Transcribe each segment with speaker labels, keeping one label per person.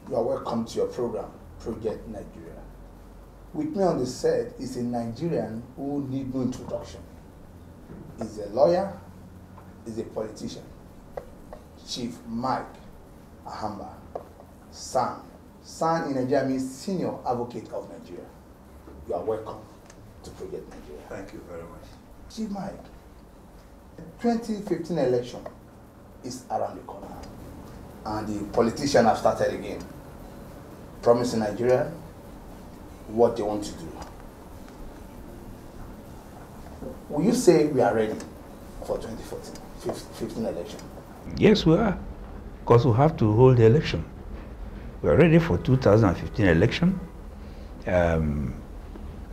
Speaker 1: You are welcome to your program, Project Nigeria. With me on the set is a Nigerian who needs no introduction. He's a lawyer, he's a politician. Chief Mike Ahamba, SAN. SAN in Nigeria means Senior Advocate of Nigeria. You are welcome to Project Nigeria.
Speaker 2: Thank you very much.
Speaker 1: Chief Mike, the 2015 election is around the corner, and the politicians have started again, promising Nigeria what they want to do. Will you say we are ready for 2015 election?
Speaker 2: Yes, we are, because we have to hold the election. We are ready for 2015 election.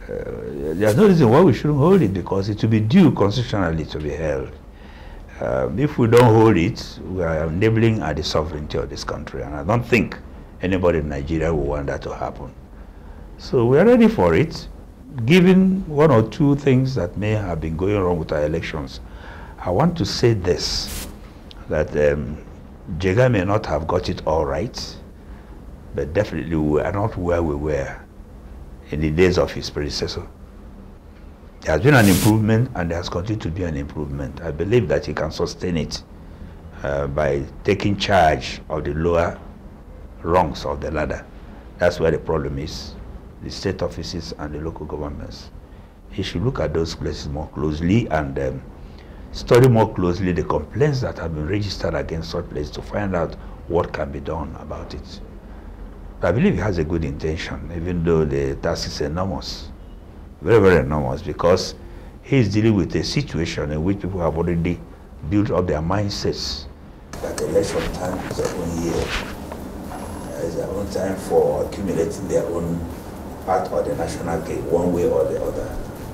Speaker 2: There's no reason why we shouldn't hold it, because it will be due constitutionally to be held. If we don't hold it, we are enabling the sovereignty of this country, and I don't think anybody in Nigeria will want that to happen. So we are ready for it. Given one or two things that may have been going wrong with our elections, I want to say this, that Jega may not have got it all right, but definitely we are not where we were in the days of his predecessor. There has been an improvement, and there has continued to be an improvement. I believe that he can sustain it by taking charge of the lower rungs of the ladder. That's where the problem is, the state offices and the local governments. He should look at those places more closely and study more closely the complaints that have been registered against such places to find out what can be done about it. I believe he has a good intention, even though the task is enormous, very, very enormous, because he is dealing with a situation in which people have already built up their mindsets. That election time is their own year, is their own time for accumulating their own part of the national gain, one way or the other.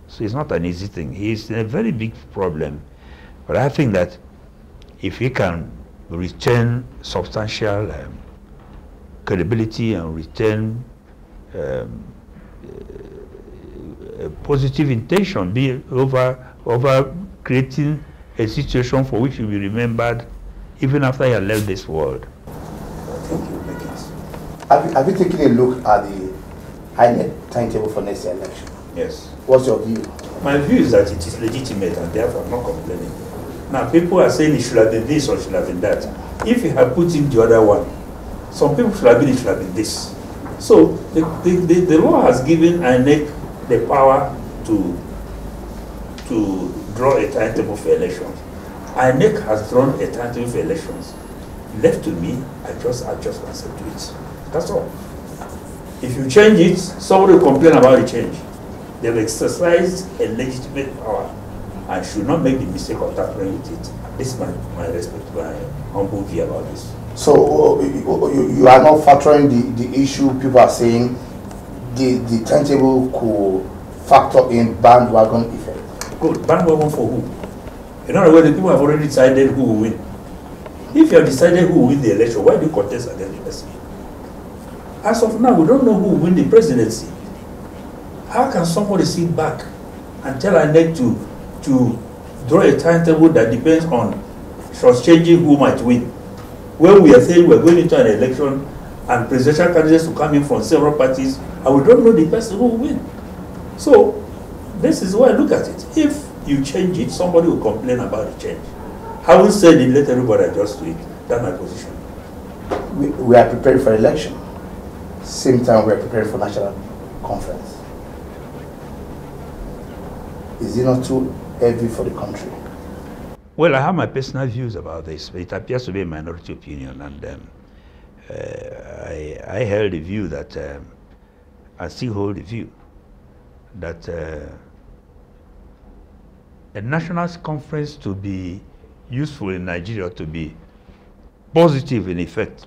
Speaker 2: So it's not an easy thing. He's in a very big problem, but I think that if he can retain substantial credibility and retain a positive intention, be over creating a situation for which he will be remembered even after he has left this world. I think he will make it.
Speaker 1: Have you taken a look at the INEC timetable for next year election?
Speaker 2: Yes.
Speaker 1: What's your view?
Speaker 2: My view is that it is legitimate, and therefore I'm not complaining. Now, people are saying it should have been this or should have been that. If you had put in the other one, some people should have been, it should have been this. So the law has given INEC the power to draw a timetable for elections. INEC has drawn a timetable for elections. Left to me, I just adjust myself to it. That's all. If you change it, somebody will complain about the change. They've exercised a legitimate power and should not make the mistake of tampering with it. This is my respect, my humble view about this.
Speaker 1: So you are not factoring the issue. People are saying the timetable could factor in bandwagon effect.
Speaker 2: Good. Bandwagon for who? In other words, the people have already decided who will win. If you have decided who will win the election, why do you contest against the person? As of now, we don't know who will win the presidency. How can somebody sit back and tell INEC to draw a timetable that depends on changing who might win? When we are saying we're going into an election and presidential candidates will come in from several parties, and we don't know the person who will win. So this is why I look at it. If you change it, somebody will complain about the change. Having said it, let everybody adjust to it. That's my position.
Speaker 1: We are preparing for election. Same time we are preparing for national conference. Is it not too heavy for the country?
Speaker 2: Well, I have my personal views about this, but it appears to be a minority opinion, and I held the view that, I still hold the view, that a national conference to be useful in Nigeria, to be positive in effect,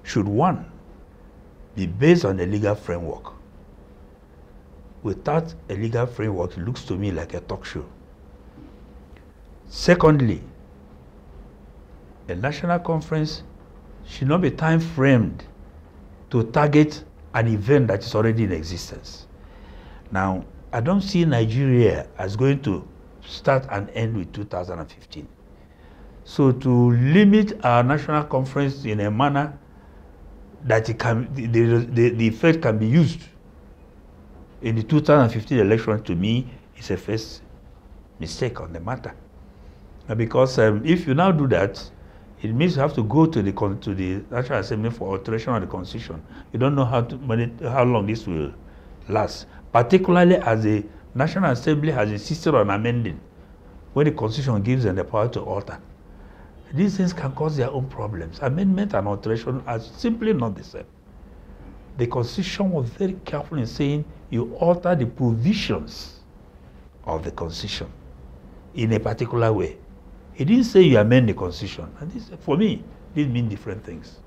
Speaker 2: should one, be based on a legal framework. Without a legal framework, it looks to me like a talk show. Secondly, a national conference should not be time framed to target an event that is already in existence. Now, I don't see Nigeria as going to start and end with 2015. So to limit our national conference in a manner that it can, the effect can be used in the 2015 election, to me, is a first mistake on the matter. Because if you now do that, it means you have to go to the National Assembly for alteration of the Constitution. You don't know how long this will last, particularly as the National Assembly has insisted on amending when the Constitution gives them the power to alter. These things can cause their own problems. Amendment and alteration are simply not the same. The Constitution was very careful in saying you alter the provisions of the Constitution in a particular way. It didn't say you amend the Constitution. And this, for me, these mean different things.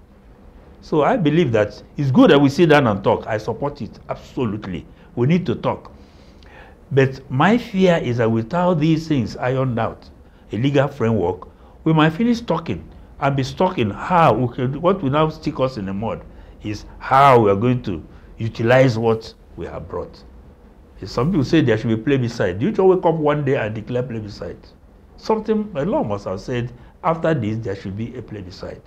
Speaker 2: So I believe that it's good that we sit down and talk. I support it, absolutely. We need to talk. But my fear is that without these things ironed out, a legal framework, we might finish talking and be stuck in how we can, what will now stick us in the mud is how we are going to utilize what we have brought. Some people say there should be plebiscite. Do you just wake up one day and declare plebiscite? Something, a law must have said, after this, there should be a plebiscite.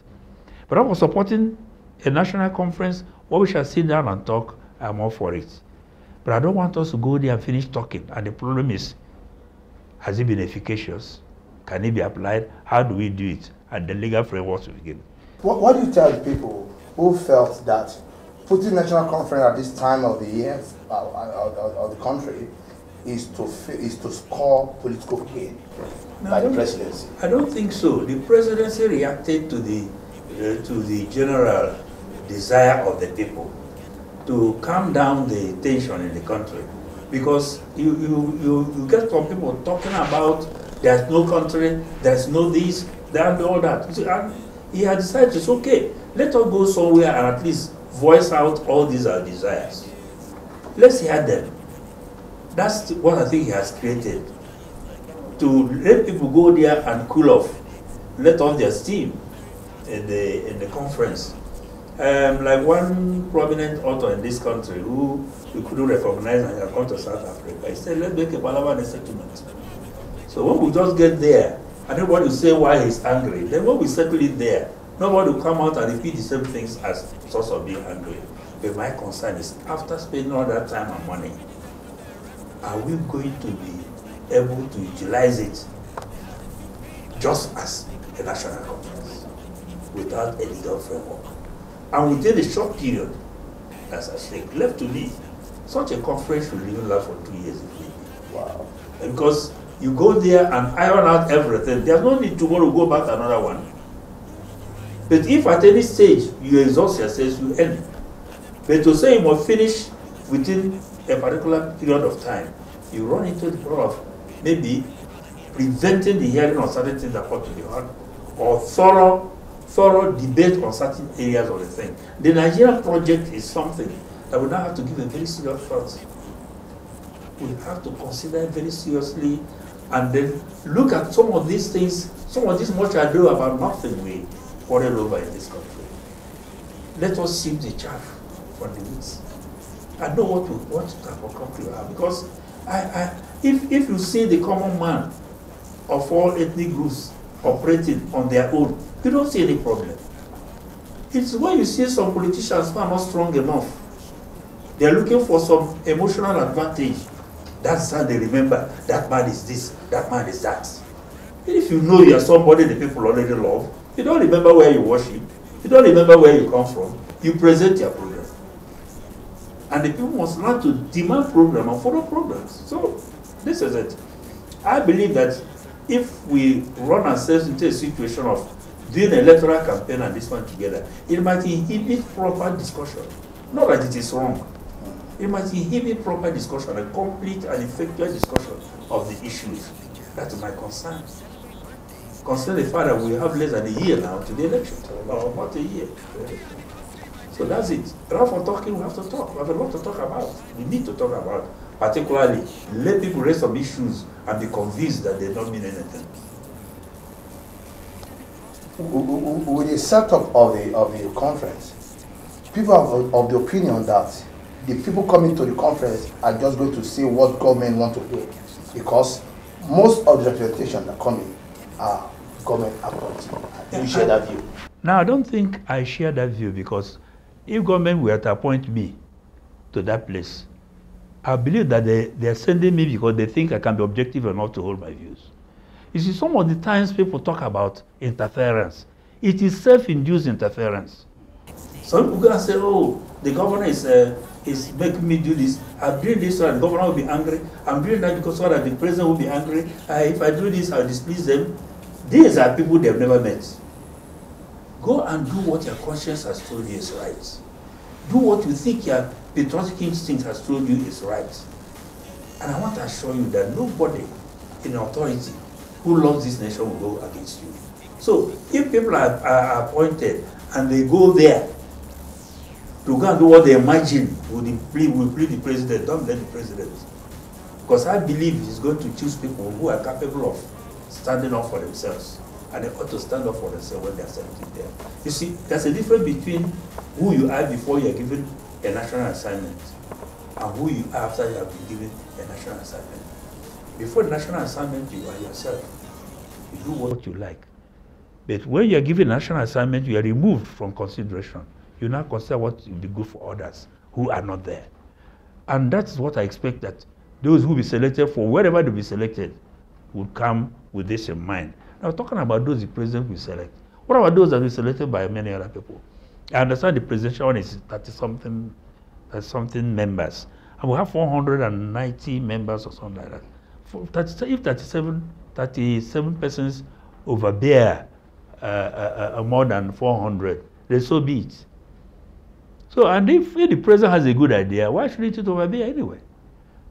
Speaker 2: But I was supporting a national conference where we shall sit down and talk. I'm all for it. But I don't want us to go there and finish talking. And the problem is, has it been efficacious? Can it be applied? How do we do it? And the legal framework to begin.
Speaker 1: What do you tell the people who felt that putting national conference at this time of the year of the country is to score political gain by the presidency?
Speaker 2: I don't think so. The presidency reacted to the general desire of the people to calm down the tension in the country, because you get some people talking about there's no country, there's no this, that, and all that. And he had decided it's okay. Let us go somewhere and at least voice out all these our desires. Let's hear them. That's what I think he has created. To let people go there and cool off, let off their steam in the conference. Like one prominent author in this country who we couldn't recognize and had come to South Africa, he said, let's make a Palava and a settlement. So when we just get there, and everybody will say why he's angry, then when we settle it there, nobody will come out and repeat the same things as source of being angry. But my concern is, after spending all that time and money, are we going to be able to utilize it just as a national conference without a legal framework? And within a short period, that's at stake, left to me, such a conference should even last for 2 years if need be. Wow. Because you go there and iron out everything. There's no need tomorrow to go back to another one. But if at any stage you exhaust yourself, you end. But to say you must finish within a particular period of time, you run into the problem of maybe preventing the hearing on certain things that ought to be heard, or thorough debate on certain areas of the thing. The Nigerian project is something that we now have to give a very serious thought. We have to consider very seriously, and then look at some of these things, some of this much ado about nothing we quarrel over in this country. Let us sift the chaff from the wheat. I know what type of country we have, because if you see the common man of all ethnic groups operating on their own, you don't see any problem. It's when you see some politicians who are not strong enough, they're looking for some emotional advantage. That's how they remember, that man is this, that man is that. If you know you are somebody the people already love, you don't remember where you worship, you don't remember where you come from, you present your program. And the people must learn to demand program and follow programs. So this is it. I believe that if we run ourselves into a situation of doing an electoral campaign and this one together, it might inhibit proper discussion. Not that it is wrong. It might inhibit proper discussion, a complete and effective discussion of the issues. That's my concern. Consider the fact that we have less than a year now to the election, or about a year. So that's it. Rather for talking, we have to talk. We have a lot to talk about. We need to talk about, particularly, let people raise some issues and be convinced that they don't mean anything.
Speaker 1: With the setup of the conference, people are of the opinion that the people coming to the conference are just going to say what government want to do, because most of the representations that come in are government appointed. Do you share that view?
Speaker 2: Now, I don't think I share that view, because If government were to appoint me to that place, I believe that they are sending me because they think I can be objective enough to hold my views. You see, some of the times people talk about interference. It is self-induced interference. Some people go and say, oh, the governor is making me do this. I'm doing this so that the governor will be angry. I'm doing that because so that the president will be angry. If I do this, I'll displease them. These are people they've never met. Go and do what your conscience has told you is right. Do what you think your patriotic instinct has told you is right. And I want to assure you that nobody in authority who loves this nation will go against you. So if people are appointed and they go there to go and do what they imagine will please the president, don't let the president. Because I believe he's going to choose people who are capable of standing up for themselves. And they ought to stand up for themselves when they are selected there. You see, there's a difference between who you are before you are given a national assignment and who you are after you have been given a national assignment. Before the national assignment, you are yourself. You do what you like. But when you are given a national assignment, you are removed from consideration. You now consider what will be good for others who are not there. And that's what I expect, that those who will be selected for wherever they will be selected would come with this in mind. Now, talking about those the president will select. What about those that will be selected by many other people? I understand the presidential one is 30-something members. And we have 490 members or something like that. If 37 persons overbear more than 400, then so be it. So, and if the president has a good idea, why should it overbear anyway?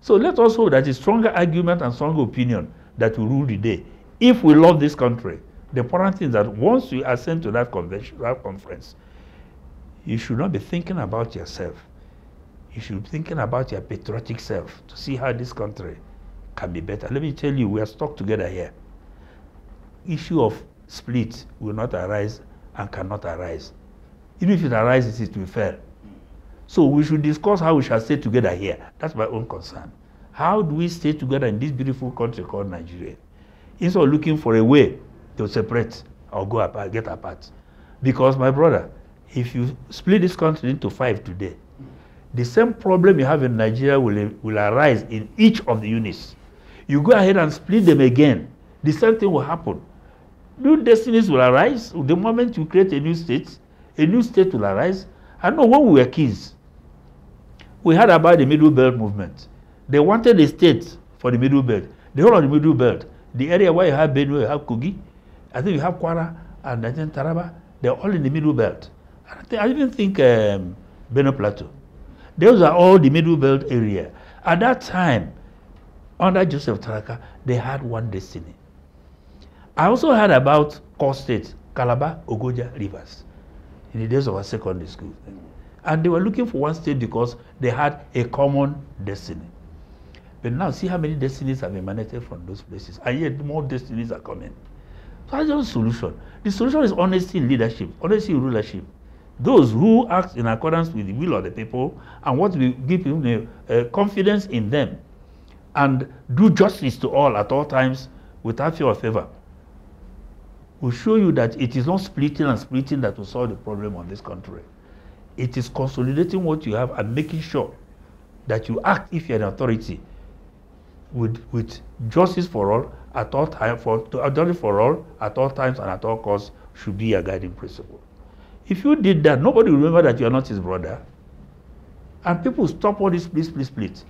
Speaker 2: So let us hope that a stronger argument and stronger opinion that will rule the day. If we love this country, the important thing is that once you ascend to that convention, that conference, you should not be thinking about yourself. You should be thinking about your patriotic self to see how this country can be better. Let me tell you, we are stuck together here. Issue of split will not arise and cannot arise. Even if it arises, it will fail. So we should discuss how we shall stay together here. That's my own concern. How do we stay together in this beautiful country called Nigeria? Instead of looking for a way to separate or go apart, get apart. Because, my brother, if you split this country into 5 today, the same problem you have in Nigeria will arise in each of the units. You go ahead and split them again, the same thing will happen. New destinies will arise. The moment you create a new state will arise. I know when we were kids, we heard about the Middle Belt movement. They wanted a state for the Middle Belt. The whole of the Middle Belt, the area where you have Benue, you have Kogi, I think you have Kwara, and I think Taraba, they're all in the Middle Belt. I even think Benue Plateau. Those are all the Middle Belt area. At that time, under Joseph Taraka, they had one destiny. I also heard about core states, Calabar, Ogoja, Rivers, in the days of our secondary school. And they were looking for one state because they had a common destiny. But now see how many destinies have emanated from those places, and yet more destinies are coming. So that's the solution. The solution is honesty in leadership, honesty in rulership. Those who act in accordance with the will of the people and what will give them confidence in them and do justice to all at all times without fear or favor will show you that it is not splitting and splitting that will solve the problem of this country. It is consolidating what you have and making sure that you act, if you're an authority, with justice for all at all times, for all at all times and at all costs should be a guiding principle. If you did that, nobody will remember that you are not his brother, and people stop all this split.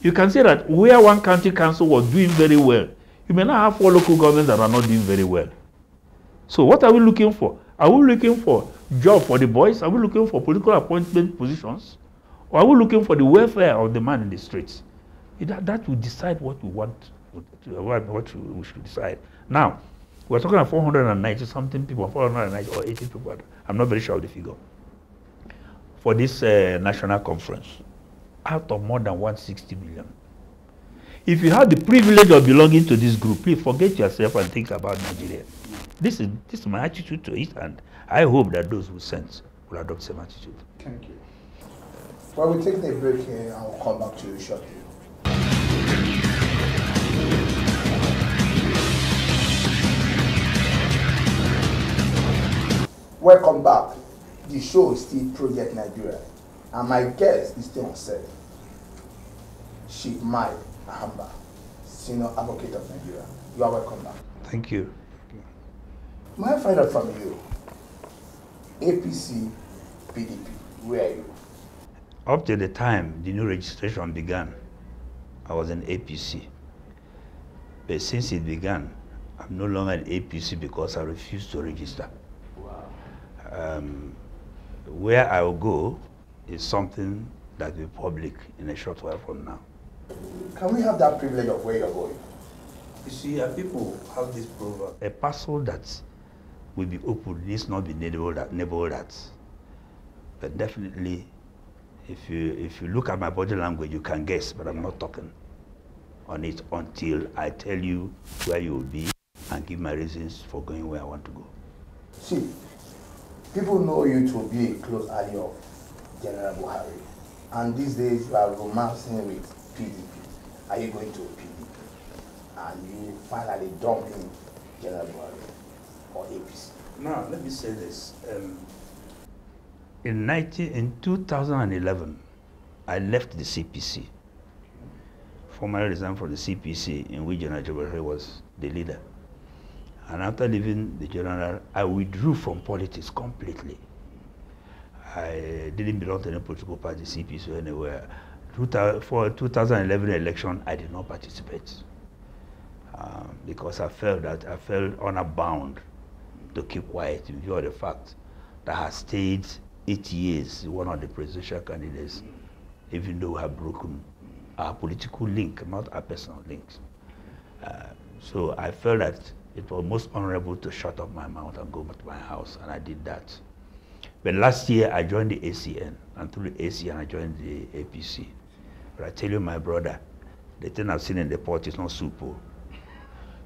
Speaker 2: You can say that where one county council was doing very well, you may not have 4 local governments that are not doing very well. So what are we looking for? Are we looking for job for the boys? Are we looking for political appointment positions? Or are we looking for the welfare of the man in the streets? That will decide what we want, what we should decide. Now, we're talking about 490-something people, 490 or 80 people. I'm not very sure of the figure. For this national conference, out of more than 160 million. If you have the privilege of belonging to this group, please forget yourself and think about Nigeria. This is my attitude to it, and I hope that those who sense will adopt the same attitude.
Speaker 1: Thank you. Well, we're taking a break here, and we'll come back to you shortly. Welcome back. the show is still Project Nigeria, and my guest is still on set. Chief Mike Ahamba, Senior Advocate of Nigeria. You are welcome back.
Speaker 2: Thank you.
Speaker 1: May I find out from you, APC, PDP, where are you?
Speaker 2: Up to the time the new registration began, I was in APC. But since it began, I'm no longer in APC because I refused to register. Wow. Where I will go is something that will be public in a short while from now.
Speaker 1: Can we have that privilege of where you're going?
Speaker 2: You see, people have this proverb. A parcel that will be open needs not be neighborhood at. But definitely, if you look at my body language, you can guess, but I'm not talking on it until I tell you where you will be and give my reasons for going where I want to go.
Speaker 1: See, people know you to be a close ally of General Buhari, and these days you are romancing with PDP. Are you going to PDP? And you finally dumping General Buhari or APC?
Speaker 2: Now, let me say this. In 2011, I left the CPC. Formally resigned from the CPC, in which General Buhari was the leader. And after leaving the general, I withdrew from politics completely. I didn't belong to any political party, CPC, or anywhere. For 2011 election, I did not participate because I felt honor bound to keep quiet in view of the fact that I had stayed 8 years one of the presidential candidates, even though we have broken our political link, not our personal links. So I felt that it was most honorable to shut up my mouth and go to my house, and I did that. But last year I joined the ACN, and through the ACN I joined the APC. But I tell you, my brother, the thing I've seen in the pot is not soup.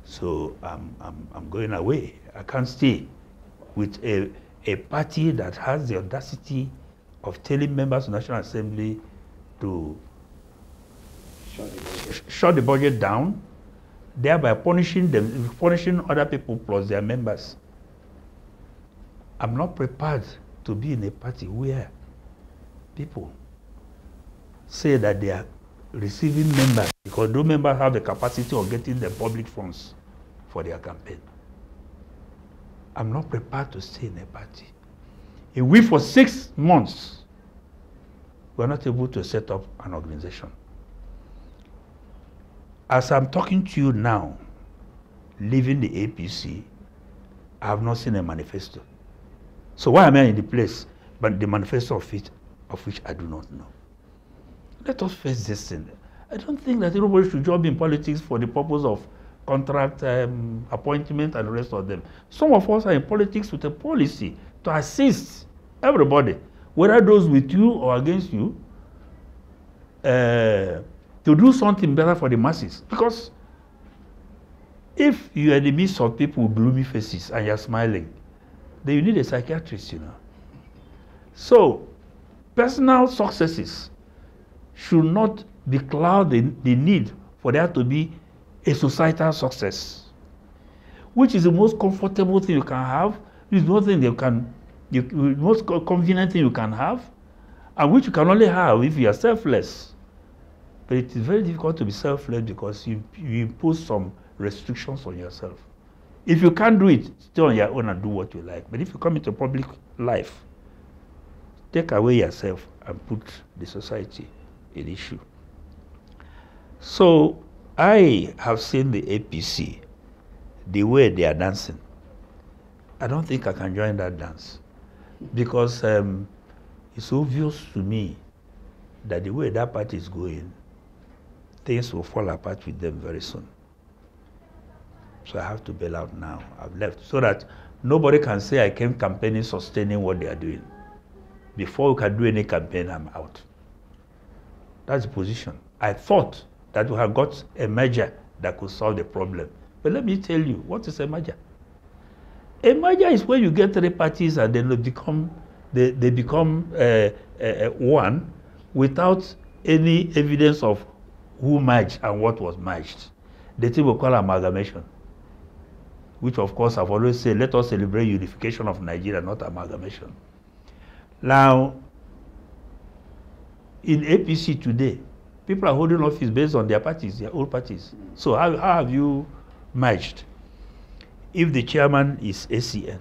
Speaker 2: So I'm going away. I can't stay with a party that has the audacity of telling members of the National Assembly to shut the budget down, thereby punishing other people plus their members. I'm not prepared to be in a party where people say that they are receiving members because those members have the capacity of getting the public funds for their campaign. I'm not prepared to stay in a party. If we, for 6 months, we're not able to set up an organization. As I'm talking to you now, leaving the APC, I have not seen a manifesto. So why am I in the place, but the manifesto of which I do not know? Let us face this thing. I don't think that everybody should join in politics for the purpose of contract appointment and the rest of them. Some of us are in politics with a policy to assist everybody, whether those with you or against you, to do something better for the masses. Because if you are in the midst of people with gloomy faces and you're smiling, then you need a psychiatrist, you know. So, personal successes should not becloud the need for there to be a societal success, which is the most comfortable thing you can have, is the most convenient thing you can have, and which you can only have if you are selfless. But it is very difficult to be selfless because you impose some restrictions on yourself. If you can't do it, stay on your own and do what you like. But if you come into public life, take away yourself and put the society in issue. So I have seen the APC, the way they are dancing. I don't think I can join that dance because it's obvious to me that the way that party is going, things will fall apart with them very soon. So I have to bail out now. I've left so that nobody can say I came campaigning sustaining what they are doing. Before we can do any campaign, I'm out. That's the position. I thought that we have got a merger that could solve the problem. But let me tell you, what is a merger? A merger is when you get 3 parties and then they become one without any evidence of who merged and what was merged. The thing we call amalgamation, which of course I've always said, let us celebrate unification of Nigeria, not amalgamation. Now, in APC today, people are holding office based on their parties, their old parties. So how have you merged? If the chairman is ACN,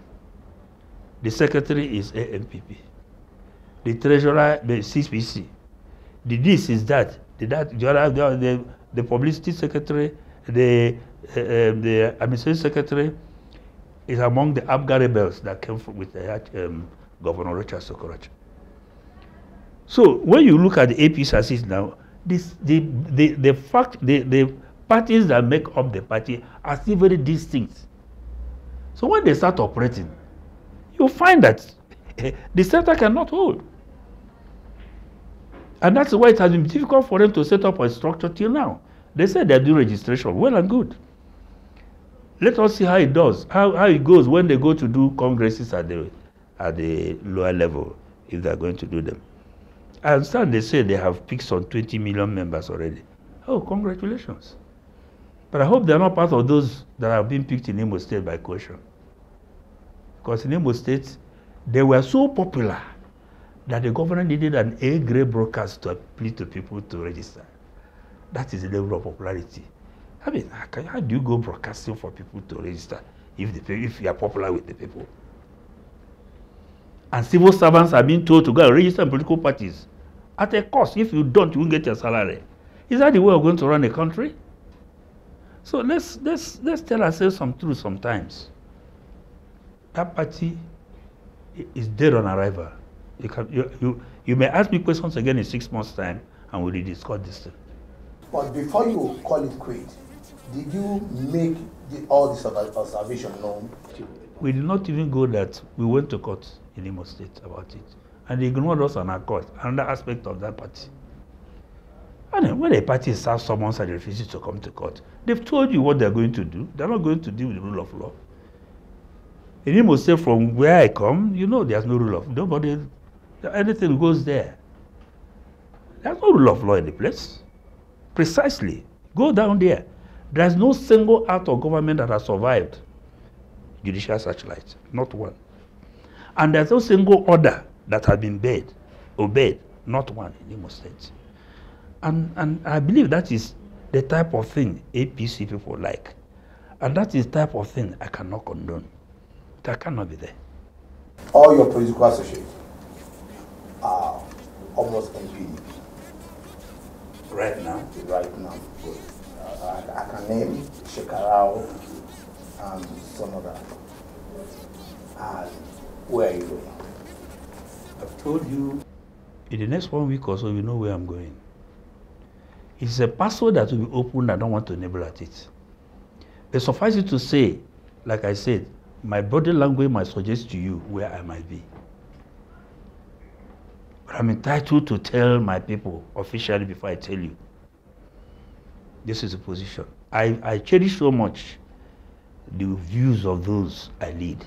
Speaker 2: the secretary is AMPP, the treasurer, the CPC, the this is that, the publicity secretary, the administration secretary is among the Abga rebels that came with Governor Richard Sokorocha. So when you look at the APC as is now, the parties that make up the party are still very distinct. So when they start operating, you find that the center cannot hold. And that's why it has been difficult for them to set up a structure till now. They said they're doing registration, well and good. Let us see how it does, how it goes when they go to do congresses at the lower level, if they're going to do them. I understand they say they have picked on 20 million members already. Oh, congratulations. But I hope they're not part of those that have been picked in Imo State by coercion. Because in Imo State, they were so popular that the governor needed an A-grade broadcast to appeal to people to register. That is the level of popularity. I mean, how do you go broadcasting for people to register if you are popular with the people? And civil servants are being told to go and register in political parties at a cost. If you don't, you won't get your salary. Is that the way we're going to run a country? So let's tell ourselves some truth sometimes. That party is dead on arrival. You may ask me questions again in 6 months' time, and we'll discuss this thing.
Speaker 1: But before you call it quit, did you make all this observation known?
Speaker 2: We did not even go that. We went to court in Imo State about it. And they ignored us on our court, another aspect of that party. And when a party serves someone and refuses to come to court, they've told you what they're going to do. They're not going to deal with the rule of law. In Imo State, from where I come, you know there's no rule of law. Nobody, anything goes there. There's no rule of law in the place. Precisely. Go down there. There's no single act of government that has survived judicial searchlight. Not one. And there's no single order that has been obeyed. Not one in Imo State. And I believe that is the type of thing APC people like. And that is the type of thing I cannot condone. That cannot be there.
Speaker 1: All your political associates are almost NPDP.
Speaker 2: Right now?
Speaker 1: Right now. I can name Shekarau and some other. And where are you going?
Speaker 2: I've told you, in the next 1 week or so, you know where I'm going. It's a password that will be opened. I don't want to nibble at it. But suffice it to say, like I said, my body language might suggest to you where I might be. But I'm entitled to tell my people officially before I tell you. This is the position. I cherish so much the views of those I lead.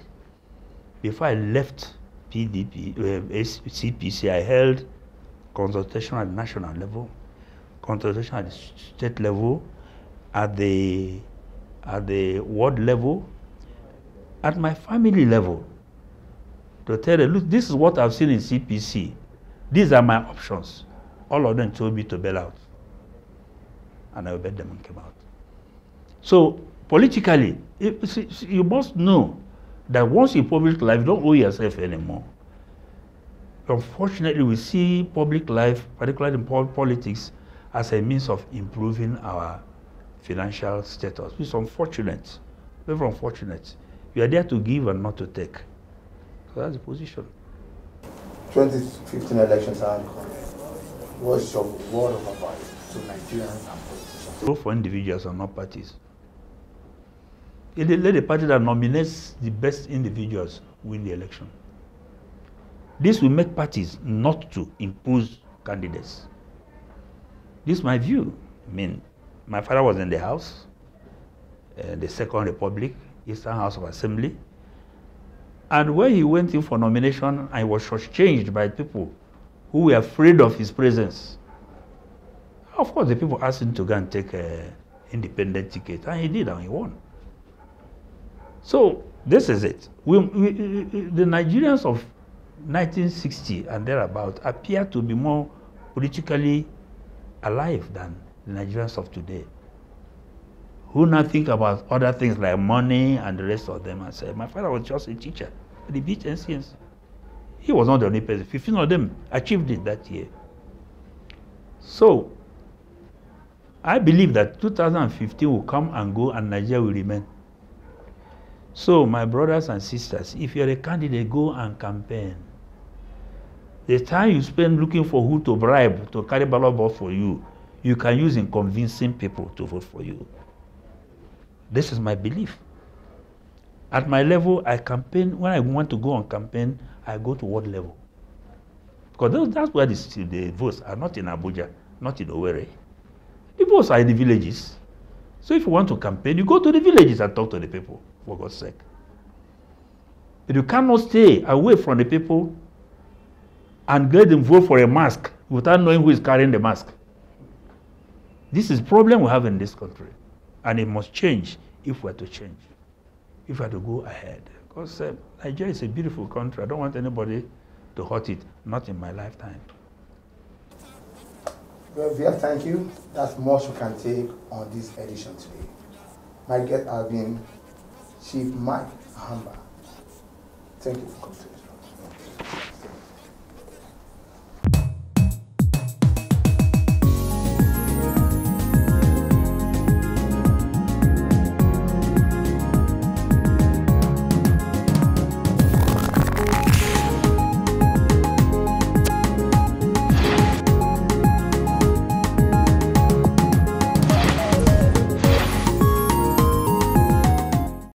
Speaker 2: Before I left PDP, CPC, I held consultation at the national level, consultation at the state level, at the ward level, at my family level, to tell them, look, this is what I've seen in CPC. These are my options. All of them told me to bail out. And I obeyed them and came out. So, politically, you must know that once in public life, you don't owe yourself anymore. Unfortunately, we see public life, particularly in politics, as a means of improving our financial status. It's unfortunate, very unfortunate. You are there to give and not to take. So that's the position.
Speaker 1: 2015 elections are coming. What's your word of advice to Nigerians and politicians?
Speaker 2: Vote for individuals and not parties. Let the party that nominates the best individuals win the election. This will make parties not to impose candidates. This is my view. I mean, my father was in the House, the Second Republic, Eastern House of Assembly. And when he went in for nomination, I was shortchanged by people who were afraid of his presence. Of course, the people asked him to go and take an independent ticket, and he did, and he won. So, this is it. The Nigerians of 1960 and thereabout appear to be more politically alive than the Nigerians of today, who now think about other things like money and the rest of them and say, my father was just a teacher at the beach NCNC. He was not the only person. 15 of them achieved it that year. So, I believe that 2015 will come and go and Nigeria will remain. So, my brothers and sisters, if you're a candidate, go and campaign. The time you spend looking for who to bribe to carry ballot box for you, you can use in convincing people to vote for you. This is my belief. At my level, I campaign. When I want to go on campaign, I go to ward level. Because that's where the votes are, not in Abuja, not in Owerri. The votes are in the villages. So if you want to campaign, you go to the villages and talk to the people, for God's sake. But you cannot stay away from the people and get them vote for a mask without knowing who is carrying the mask. This is the problem we have in this country. And it must change if we're to change, if we're to go ahead. Because Nigeria is a beautiful country. I don't want anybody to hurt it, not in my lifetime.
Speaker 1: Well, Via, thank you. That's much we can take on this edition today. My guest has been Chief Mike Ahamba. Thank you for coming.